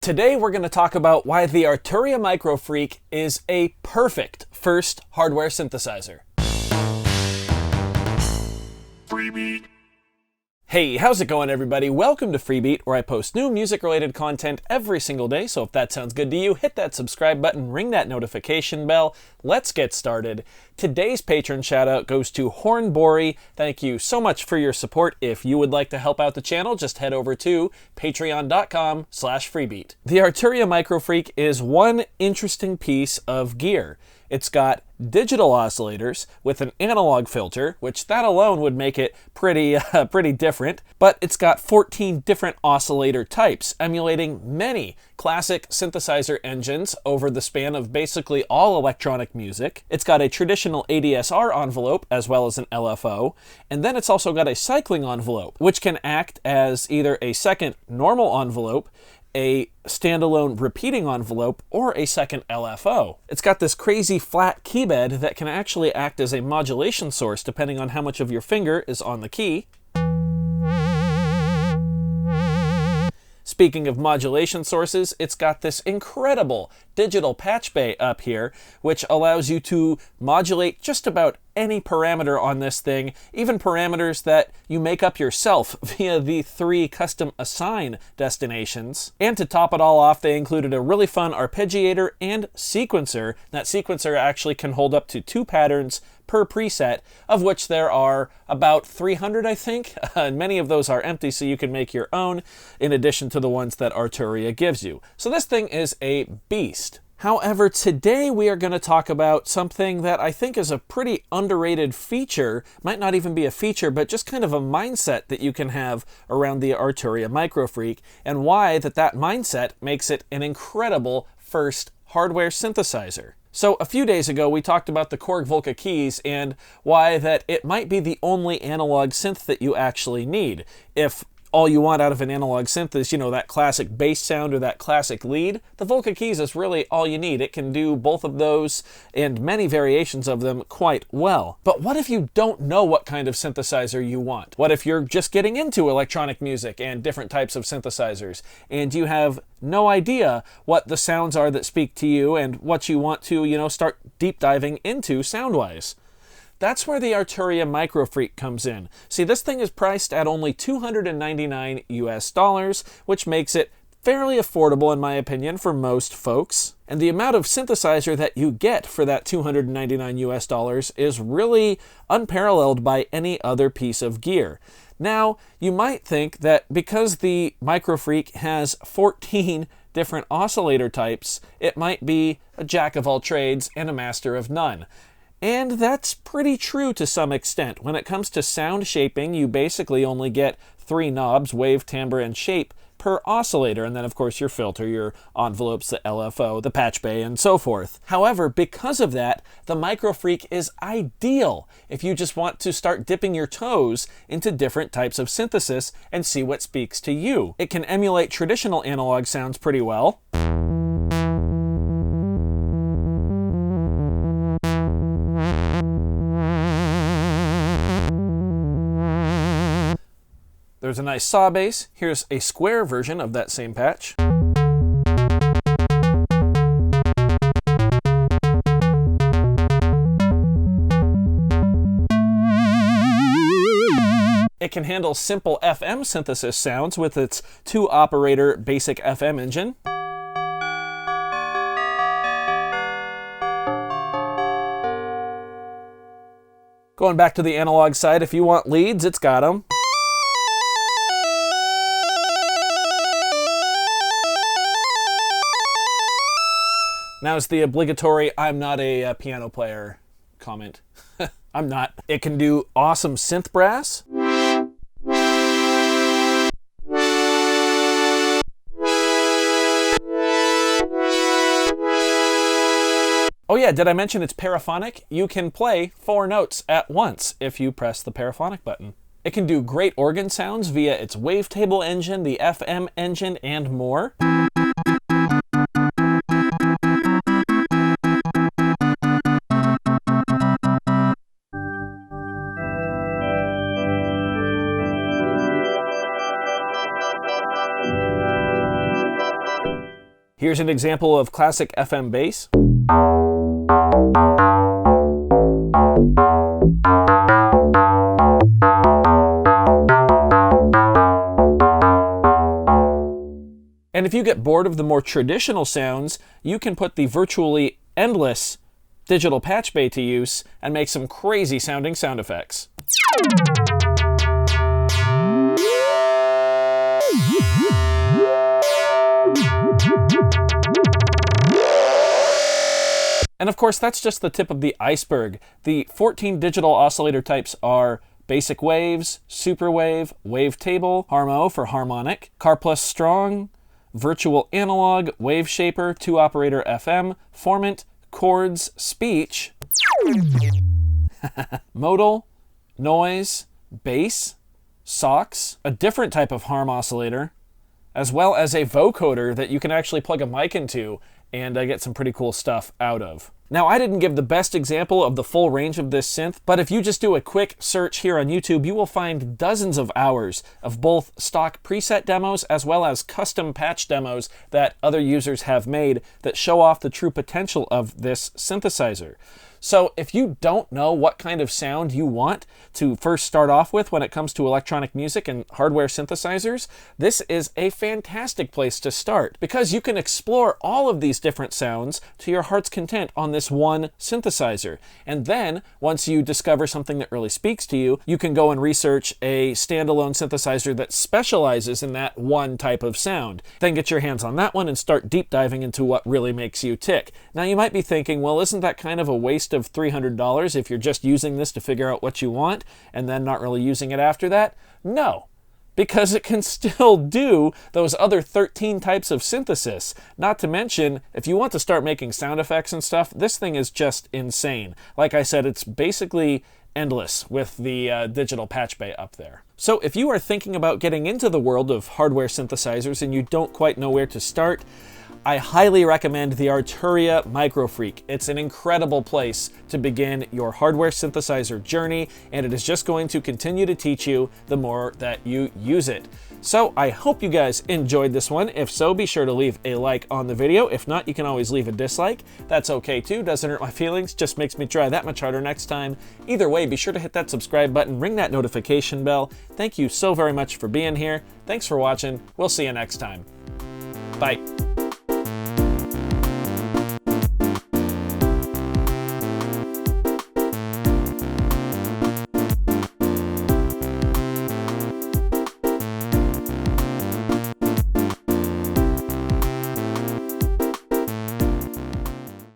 Today we're going to talk about why the Arturia Microfreak is a perfect first hardware synthesizer. Freebie. Hey, how's it going everybody? Welcome to Freebeat, where I post new music-related content every single day, so if that sounds good to you, hit that subscribe button, ring that notification bell. Let's get started. Today's patron shoutout goes to Hornbori. Thank you so much for your support. If you would like to help out the channel, just head over to patreon.com/freebeat. The Arturia Microfreak is one interesting piece of gear. It's got digital oscillators with an analog filter, which that alone would make it pretty different, but it's got 14 different oscillator types, emulating many classic synthesizer engines over the span of basically all electronic music. It's got a traditional ADSR envelope as well as an LFO, and then it's also got a cycling envelope, which can act as either a second normal envelope, a standalone repeating envelope, or a second LFO. It's got this crazy flat key bed that can actually act as a modulation source depending on how much of your finger is on the key. Speaking of modulation sources, it's got this incredible digital patch bay up here, which allows you to modulate just about any parameter on this thing, even parameters that you make up yourself via the 3 custom assign destinations. And to top it all off, they included a really fun arpeggiator and sequencer. That sequencer actually can hold up to 2 patterns per preset, of which there are about 300, I think. And many of those are empty, so you can make your own, in addition to the ones that Arturia gives you. So this thing is a beast. However, today we are going to talk about something that I think is a pretty underrated feature, might not even be a feature, but just kind of a mindset that you can have around the Arturia Microfreak, and why that mindset makes it an incredible first hardware synthesizer. So a few days ago, we talked about the Korg Volca keys and why that it might be the only analog synth that you actually need. If all you want out of an analog synth is, that classic bass sound or that classic lead, the Volca keys is really all you need. It can do both of those and many variations of them quite well. But what if you don't know what kind of synthesizer you want? What if you're just getting into electronic music and different types of synthesizers, and you have no idea what the sounds are that speak to you and what you want to, start deep diving into sound-wise? That's where the Arturia Microfreak comes in. See, this thing is priced at only $299 US, which makes it fairly affordable in my opinion for most folks. And the amount of synthesizer that you get for that $299 US is really unparalleled by any other piece of gear. Now, you might think that because the Microfreak has 14 different oscillator types, it might be a jack of all trades and a master of none. And that's pretty true to some extent. When it comes to sound shaping, you basically only get 3 knobs, wave, timbre, and shape, per oscillator, and then of course your filter, your envelopes, the LFO, the patch bay, and so forth. However, because of that, the Microfreak is ideal if you just want to start dipping your toes into different types of synthesis and see what speaks to you. It can emulate traditional analog sounds pretty well. There's a nice saw bass. Here's a square version of that same patch. It can handle simple FM synthesis sounds with its 2-operator basic FM engine. Going back to the analog side, if you want leads, it's got them. Now's the obligatory, I'm not a piano player comment. I'm not. It can do awesome synth brass. Oh yeah, did I mention it's paraphonic? You can play 4 notes at once if you press the paraphonic button. It can do great organ sounds via its wavetable engine, the FM engine, and more. Here's an example of classic FM bass. And if you get bored of the more traditional sounds, you can put the virtually endless digital patch bay to use and make some crazy sounding sound effects. And of course, that's just the tip of the iceberg. The 14 digital oscillator types are basic waves, superwave, wavetable, Harmo for harmonic, car plus strong, virtual analog, wave shaper, 2-operator FM, formant, chords, speech, modal, noise, bass, SOX, a different type of harm oscillator, as well as a vocoder that you can actually plug a mic into and get some pretty cool stuff out of. Now, I didn't give the best example of the full range of this synth, but if you just do a quick search here on YouTube, you will find dozens of hours of both stock preset demos as well as custom patch demos that other users have made that show off the true potential of this synthesizer. So if you don't know what kind of sound you want to first start off with when it comes to electronic music and hardware synthesizers, this is a fantastic place to start because you can explore all of these different sounds to your heart's content on this one synthesizer. And then once you discover something that really speaks to you, you can go and research a standalone synthesizer that specializes in that one type of sound. Then get your hands on that one and start deep diving into what really makes you tick. Now you might be thinking, well, isn't that kind of a waste of $300 if you're just using this to figure out what you want and then not really using it after that? No, because it can still do those other 13 types of synthesis. Not to mention, if you want to start making sound effects and stuff, this thing is just insane. Like I said, it's basically endless with the digital patch bay up there. So if you are thinking about getting into the world of hardware synthesizers and you don't quite know where to start, I highly recommend the Arturia Microfreak. It's an incredible place to begin your hardware synthesizer journey, and it is just going to continue to teach you the more that you use it. So I hope you guys enjoyed this one. If so, be sure to leave a like on the video. If not, you can always leave a dislike. That's okay too, doesn't hurt my feelings, just makes me try that much harder next time. Either way, be sure to hit that subscribe button, ring that notification bell. Thank you so very much for being here. Thanks for watching. We'll see you next time. Bye.